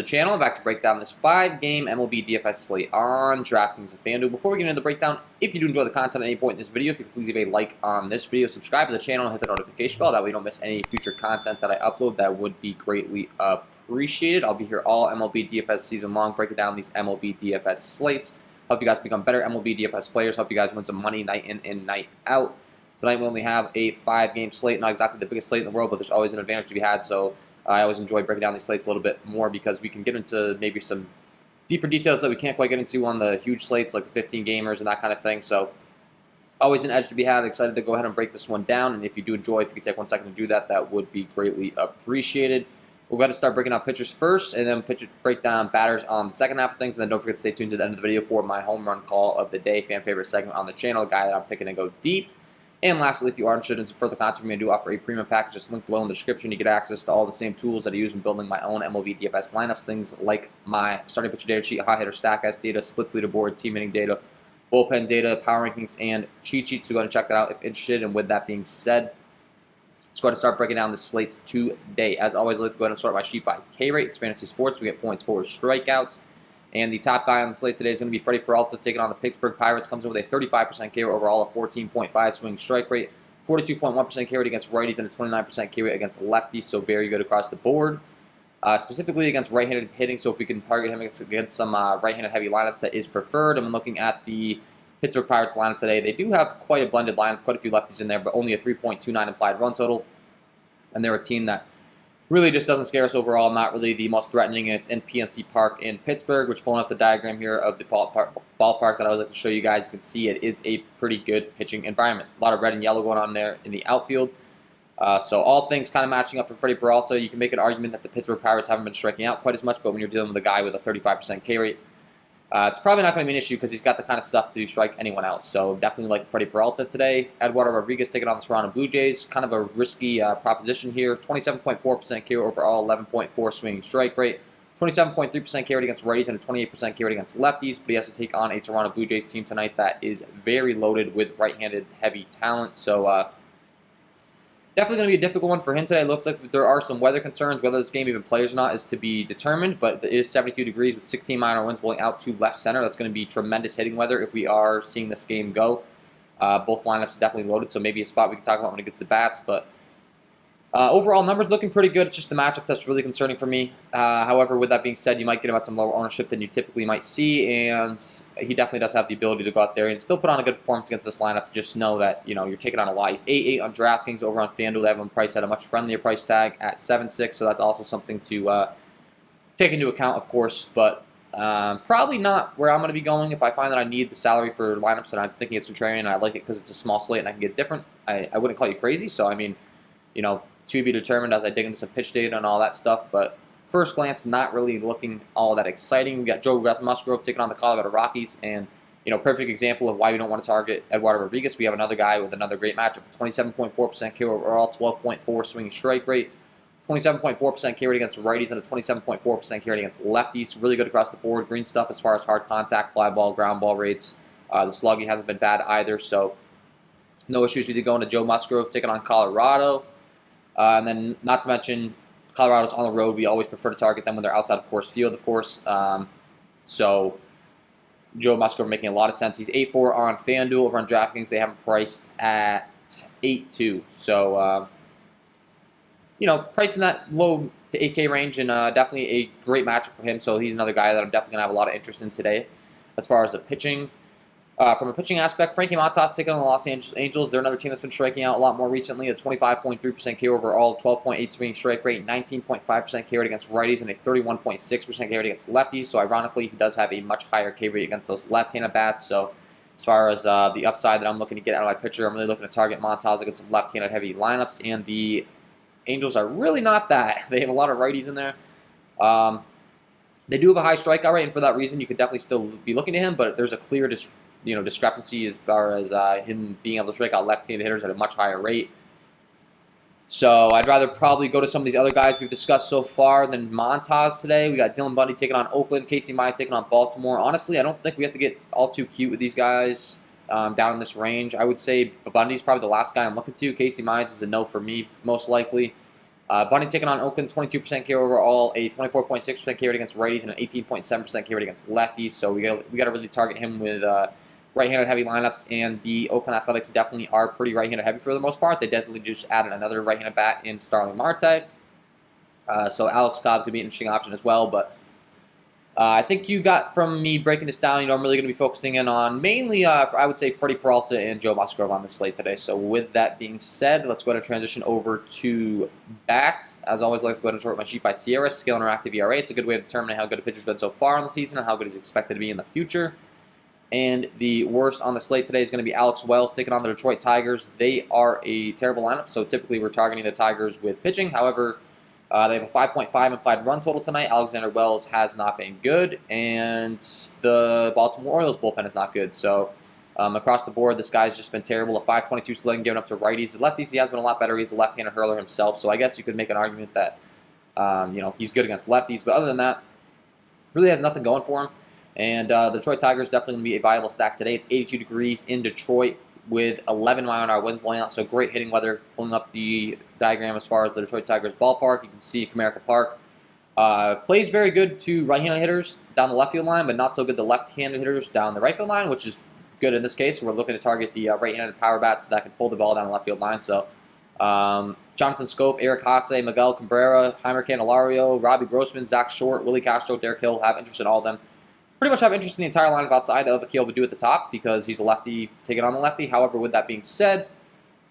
channel. I'm back to break down this 5-game MLB DFS slate on DraftKings and FanDuel. Before we get into the breakdown, if you do enjoy the content at any point in this video, if you could please leave a like on this video, subscribe to the channel, and hit the notification bell. That way you don't miss any future content that I upload. That would be greatly appreciated. I'll be here all MLB DFS season long, breaking down these MLB DFS slates. Help you guys become better MLB DFS players. Help you guys win some money night in and night out. Tonight we only have a 5-game slate. Not exactly the biggest slate in the world, but there's always an advantage to be had. So I always enjoy breaking down these slates a little bit more because we can get into maybe some deeper details that we can't quite get into on the huge slates like the 15 gamers and that kind of thing. So always an edge to be had. Excited to go ahead and break this one down. And if you do enjoy, if you could take 1 second to do that, that would be greatly appreciated. We're going to start breaking out pitchers first and then break down batters on the second half of things. And then don't forget to stay tuned to the end of the video for my home run call of the day, fan favorite segment on the channel, a guy that I'm picking to go deep. And lastly, if you are interested in some further content, I do offer a premium package. Just link below in the description. You get access to all the same tools that I use in building my own MLB DFS lineups. Things like my starting pitcher data sheet, hot hitter stack data, splits leaderboard, team inning data, bullpen data, power rankings, and cheat sheets. So go ahead and check that out if interested. And with that being said, let's go ahead and start breaking down the slate today. As always, I like to go ahead and sort my sheet by K rate. It's fantasy sports. We get points for strikeouts. And the top guy on the slate today is going to be Freddie Peralta, taking on the Pittsburgh Pirates. Comes in with a 35% K rate overall, a 14.5 swing strike rate, 42.1% K rate against righties, and a 29% K rate against lefties. So very good across the board. Specifically against right-handed hitting. So if we can target him against some right-handed heavy lineups, that is preferred. I'm looking at the Pittsburgh Pirates lineup today. They do have quite a blended lineup, quite a few lefties in there, but only a 3.29 implied run total. And they're a team that really just doesn't scare us overall. Not really the most threatening, and it's in PNC Park in Pittsburgh, which, pulling up the diagram here of the ballpark that I would like to show you guys, you can see it is a pretty good pitching environment. A lot of red and yellow going on there in the outfield. So all things kind of matching up for Freddie Peralta. You can make an argument that the Pittsburgh Pirates haven't been striking out quite as much, but when you're dealing with a guy with a 35% K rate, it's probably not going to be an issue because he's got the kind of stuff to strike anyone out. So definitely like Freddie Peralta today. Eduardo Rodriguez taking on the Toronto Blue Jays. Kind of a risky proposition here. 27.4% K rate overall, 11.4 swinging strike rate, 27.3% K rate against righties, and a 28% K rate against lefties. But he has to take on a Toronto Blue Jays team tonight that is very loaded with right-handed heavy talent. So definitely going to be a difficult one for him today. It looks like there are some weather concerns. Whether this game even plays or not is to be determined, but it is 72 degrees with 16 minor winds blowing out to left center. That's going to be tremendous hitting weather if we are seeing this game go. Both lineups are definitely loaded, so maybe a spot we can talk about when it gets to bats. But overall, numbers looking pretty good. It's just the matchup that's really concerning for me. However, with that being said, you might get about some lower ownership than you typically might see, and he definitely does have the ability to go out there and still put on a good performance against this lineup. Just know that you're taking on a lot. He's 8-8 on DraftKings. Over on FanDuel, they have him priced at a much friendlier price tag at 7-6, so that's also something to take into account, of course. But probably not where I'm going to be going. If I find that I need the salary for lineups and I'm thinking it's contrarian and I like it because it's a small slate and I can get different, I wouldn't call you crazy. So, I mean, to be determined as I dig into some pitch data and all that stuff. But first glance, not really looking all that exciting. We got Joe Musgrove taking on the Colorado Rockies, and perfect example of why we don't want to target Eduardo Rodriguez. We have another guy with another great matchup: 27.4% K overall, 12.4 swinging strike rate, 27.4% K rate against righties, and a 27.4% K rate against lefties. Really good across the board. Green stuff as far as hard contact, fly ball, ground ball rates. The slugging hasn't been bad either, so no issues with you going to Joe Musgrove taking on Colorado. And then, not to mention, Colorado's on the road. We always prefer to target them when they're outside of Coors Field, of course. So Joe Musgrove making a lot of sense. He's 8-4 on FanDuel. Over on DraftKings, they have him priced at 8-2. So, priced in that low to 8K range, and definitely a great matchup for him. So he's another guy that I'm definitely going to have a lot of interest in today. As far as the pitching, from a pitching aspect, Frankie Montas taking on the Los Angeles Angels. They're another team that's been striking out a lot more recently. A 25.3% K overall, 12.8 swinging strike rate, 19.5% K rate against righties, and a 31.6% K rate against lefties. So ironically, he does have a much higher K rate against those left-handed bats. So as far as the upside that I'm looking to get out of my pitcher, I'm really looking to target Montas against some left-handed heavy lineups. And the Angels are really not that. They have a lot of righties in there. They do have a high strikeout rate, and for that reason, you could definitely still be looking to him. But there's a clear discrepancy as far as him being able to strike out left-handed hitters at a much higher rate. So I'd rather probably go to some of these other guys we've discussed so far than Montas today. We got Dylan Bundy taking on Oakland, Casey Mize taking on Baltimore. Honestly, I don't think we have to get all too cute with these guys down in this range. I would say Bundy's probably the last guy I'm looking to. Casey Mize is a no for me, most likely. Bunny taking on Oakland, 22% K overall, a 24.6% K rate against righties, and an 18.7% K rate against lefties. So we got to really target him with right-handed heavy lineups, and the Oakland Athletics definitely are pretty right-handed heavy for the most part. They definitely just added another right-handed bat in Starling Marte. So Alex Cobb could be an interesting option as well, but I think you got from me breaking this down, I'm really going to be focusing in on mainly, I would say, Freddie Peralta and Joe Musgrove on the slate today. So with that being said, let's go ahead and transition over to bats. As always, I like to go ahead and sort my sheet by SIERA, scale interactive ERA. It's a good way of determining how good a pitcher's been so far in the season and how good he's expected to be in the future. And the worst on the slate today is going to be Alex Wells taking on the Detroit Tigers. They are a terrible lineup, so typically we're targeting the Tigers with pitching. However, they have a 5.5 implied run total tonight. Alexander Wells has not been good, and the Baltimore Orioles bullpen is not good. So across the board, this guy's just been terrible. A 5.22 slugging given up to righties. The lefties, he has been a lot better. He's a left-handed hurler himself, so I guess you could make an argument that he's good against lefties. But other than that, really has nothing going for him. And the Detroit Tigers definitely going to be a viable stack today. It's 82 degrees in Detroit with 11-mile-an-hour winds blowing out, so great hitting weather. Pulling up the diagram as far as the Detroit Tigers ballpark, you can see Comerica Park. Plays very good to right-handed hitters down the left field line, but not so good to left-handed hitters down the right field line, which is good in this case. We're looking to target the right-handed power bats that can pull the ball down the left field line. So Jonathan Scope, Eric Haase, Miguel Cabrera, Heimer Candelario, Robbie Grossman, Zach Short, Willie Castro, Derek Hill have interest in all of them. Pretty much have interest in the entire lineup outside of Akil Baddoo at the top because he's a lefty taking on the lefty. However, with that being said,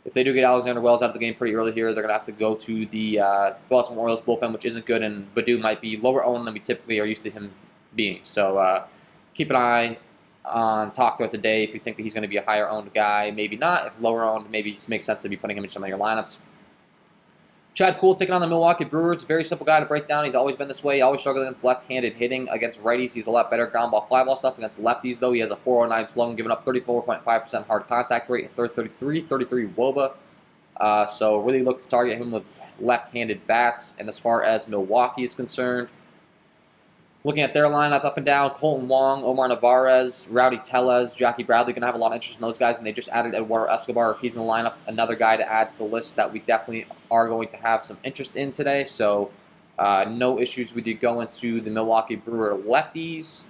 if they do get Alexander Wells out of the game pretty early here, they're going to have to go to the Baltimore Orioles bullpen, which isn't good, and Baddoo might be lower owned than we typically are used to him being. So keep an eye on talk throughout the day if you think that he's going to be a higher owned guy. Maybe not. If lower owned, maybe it makes sense to be putting him in some of your lineups. Chad Kuhl taking on the Milwaukee Brewers. Very simple guy to break down. He's always been this way. He always struggled against left-handed hitting. Against righties, he's a lot better ground ball, fly ball stuff. Against lefties, though, he has a 409 slugging, giving up 34.5% hard contact rate, and 33 WOBA. So really look to target him with left-handed bats. And as far as Milwaukee is concerned, looking at their lineup up and down, Colton Wong, Omar Narvaez, Rowdy Tellez, Jackie Bradley, going to have a lot of interest in those guys, and they just added Eduardo Escobar. If he's in the lineup, another guy to add to the list that we definitely are going to have some interest in today. So no issues with you going to the Milwaukee Brewer lefties.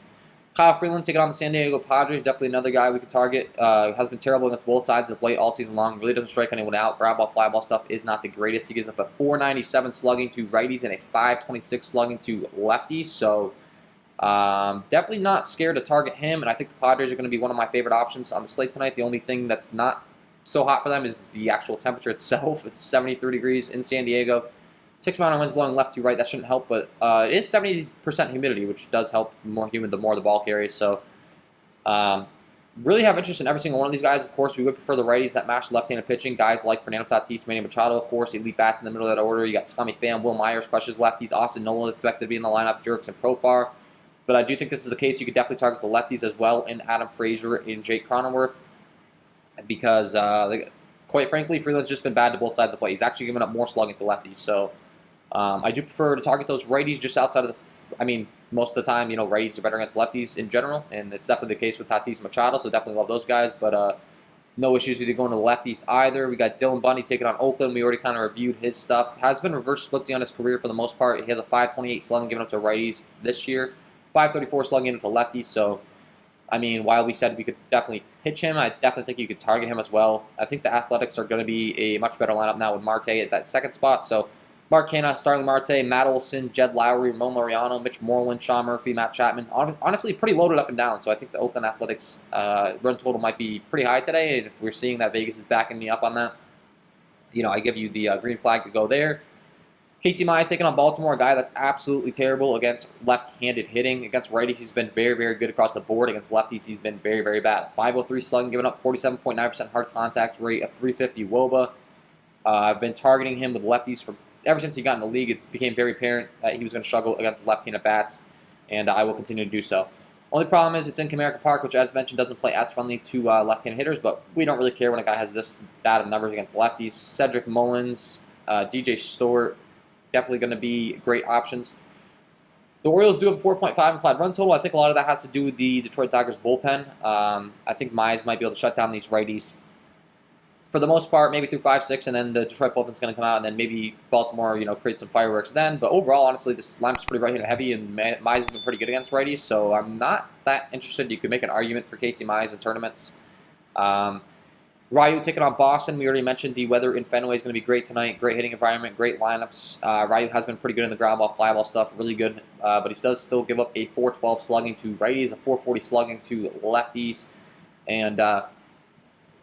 Kyle Freeland taking on the San Diego Padres, definitely another guy we could target. Has been terrible against both sides of the plate all season long. Really doesn't strike anyone out. Ground ball, fly ball stuff is not the greatest. He gives up a 497 slugging to righties and a 526 slugging to lefties. So definitely not scared to target him, and I think the Padres are going to be one of my favorite options on the slate tonight. The only thing that's not so hot for them is the actual temperature itself. It's 73 degrees in San Diego. 6-mile winds blowing left to right. That shouldn't help, but it is 70% humidity, which does help. The more humid, the more the ball carries. So really have interest in every single one of these guys. Of course, we would prefer the righties that match left-handed pitching. Guys like Fernando Tatis, Manny Machado, of course, elite bats in the middle of that order. You got Tommy Pham, Will Myers crushes lefties. Austin Nola expected to be in the lineup. Jerks and Profar. But I do think this is a case you could definitely target the lefties as well in Adam Frazier and Jake Cronenworth because, quite frankly, Freeland's just been bad to both sides of the plate. He's actually given up more slugging to lefties. So I do prefer to target those righties just outside of the most of the time, righties are better against lefties in general, and it's definitely the case with Tatis and Machado, so definitely love those guys. But no issues with you going to the lefties either. We got Dylan Bundy taking on Oakland. We already kind of reviewed his stuff. Has been reverse splitsy on his career for the most part. He has a 528 slugging given up to righties this year. 534 slugging into lefties, so, while we said we could definitely pitch him, I definitely think you could target him as well. I think the Athletics are going to be a much better lineup now with Marte at that second spot, so Mark Canha, Starling Marte, Matt Olson, Jed Lowry, Ramon Laureano, Mitch Moreland, Sean Murphy, Matt Chapman. Honestly, pretty loaded up and down, so I think the Oakland Athletics run total might be pretty high today, and if we're seeing that Vegas is backing me up on that, I give you the green flag to go there. Casey Mize taking on Baltimore, a guy that's absolutely terrible against left-handed hitting. Against righties, he's been very, very good across the board. Against lefties, he's been very, very bad. 503 slugging, giving up 47.9% hard contact rate, a 350 WOBA. I've been targeting him with lefties ever since he got in the league. It became very apparent that he was going to struggle against left-handed bats, and I will continue to do so. Only problem is it's in Comerica Park, which, as mentioned, doesn't play as friendly to left-handed hitters, but we don't really care when a guy has this bad of numbers against lefties. Cedric Mullins, DJ Stewart, definitely going to be great options. The Orioles do have a 4.5 implied run total. I think a lot of that has to do with the Detroit Tigers bullpen. I think Mize might be able to shut down these righties for the most part, maybe through 5-6, and then the Detroit bullpen's going to come out, and then maybe Baltimore, create some fireworks then. But overall, honestly, this lineup's pretty right-handed heavy, and Mize has been pretty good against righties, so I'm not that interested. You could make an argument for Casey Mize in tournaments. Ryu taking on Boston. We already mentioned the weather in Fenway is going to be great tonight. Great hitting environment, great lineups. Ryu has been pretty good in the ground ball, fly ball stuff, really good. But he does still give up a 412 slugging to righties, a 440 slugging to lefties, and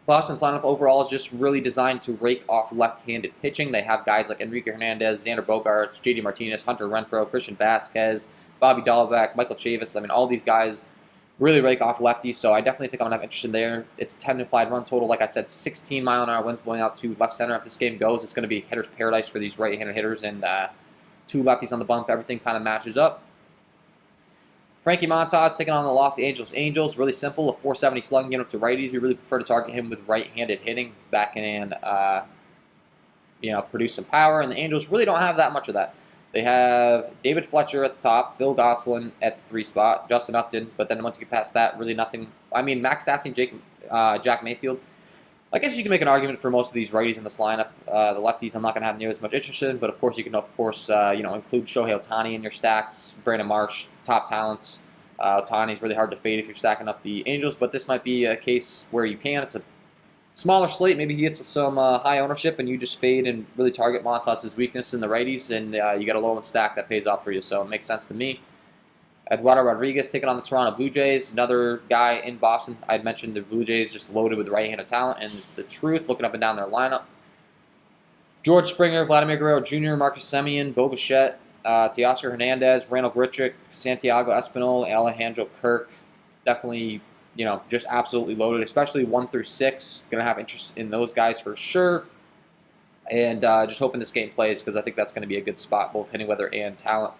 Boston's lineup overall is just really designed to rake off left-handed pitching. They have guys like Enrique Hernandez, Xander Bogaerts, JD Martinez, Hunter Renfroe, Christian Vasquez, Bobby Dahlbeck, Michael Chavis. I mean, all these guys really rake off lefties, so I definitely think I'm going to have interest in there. It's a 10 implied run total. Like I said, 16-mile-an-hour winds blowing out to left center. If this game goes, it's going to be hitter's paradise for these right-handed hitters, and two lefties on the bump. Everything kind of matches up. Frankie Montas taking on the Los Angeles Angels. Really simple, a 470 slugging game up to righties. We really prefer to target him with right-handed hitting that can, produce some power. And the Angels really don't have that much of that. They have David Fletcher at the top, Phil Gosselin at the 3 spot, Justin Upton. But then once you get past that, really nothing. I mean, Max Stassi and Jack Mayfield. I guess you can make an argument for most of these righties in this lineup. The lefties, I'm not going to have near as much interest in, but of course you can, include Shohei Ohtani in your stacks. Brandon Marsh, top talents. Ohtani's really hard to fade if you're stacking up the Angels, but this might be a case where you can. It's a smaller slate. Maybe he gets some high ownership, and you just fade and really target Montas' weakness in the righties, and you get a low-end stack that pays off for you, so it makes sense to me. Eduardo Rodriguez taking on the Toronto Blue Jays. Another guy in Boston. I had mentioned the Blue Jays just loaded with right-handed talent, and it's the truth looking up and down their lineup. George Springer, Vladimir Guerrero Jr., Marcus Semien, Bo Bichette, Teoscar Hernandez, Randall Grichuk, Santiago Espinal, Alejandro Kirk. Definitely, just absolutely loaded, especially 1 through 6. Going to have interest in those guys for sure. And just hoping this game plays because I think that's going to be a good spot, both hitting weather and talent.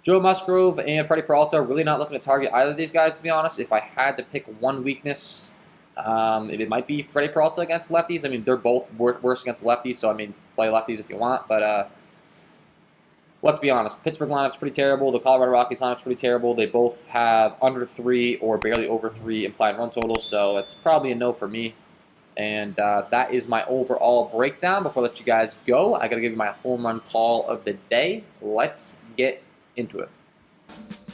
Joe Musgrove and Freddie Peralta, really not looking to target either of these guys, to be honest. If I had to pick one weakness, it might be Freddie Peralta against lefties. I mean, they're both worse against lefties, so, play lefties if you want. But let's be honest. Pittsburgh lineup's pretty terrible. The Colorado Rockies lineup's pretty terrible. They both have under 3 or barely over 3 implied run totals, so it's probably a no for me. And that is my overall breakdown. Before I let you guys go, I got to give you my home run call of the day. Let's get into it.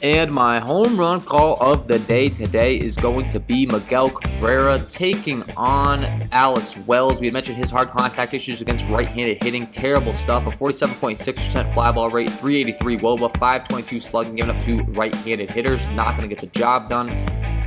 And my home run call of the day today is going to be Miguel Cabrera taking on Alex Wells. We had mentioned his hard contact issues against right-handed hitting. Terrible stuff. A 47.6% fly ball rate, 383 WOBA, 522 slugging given up to right-handed hitters. Not going to get the job done.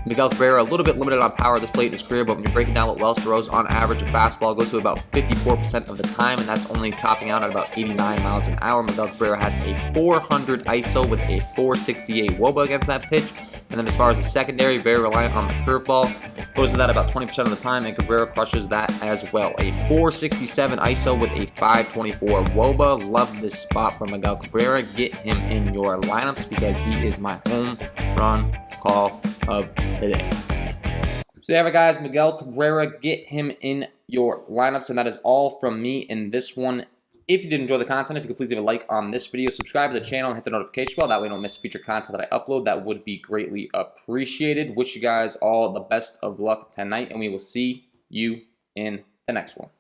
Miguel Cabrera, a little bit limited on power this late in his career, but when you're breaking down what Wells throws, on average, a fastball goes to about 54% of the time, and that's only topping out at about 89 miles an hour. Miguel Cabrera has a 400 ISO with a 468 WOBA against that pitch. And then as far as the secondary, very reliant on the curveball. Goes to that about 20% of the time, and Cabrera crushes that as well. A 467 ISO with a 524 WOBA. Love this spot for Miguel Cabrera. Get him in your lineups because he is my home run call of the day. So there we guys, Miguel Cabrera, get him in your lineups, and that is all from me in this one. If you did enjoy the content, if you could please leave a like on this video, subscribe to the channel, and hit the notification bell. That way you don't miss future content that I upload. That would be greatly appreciated. Wish you guys all the best of luck tonight, and we will see you in the next one.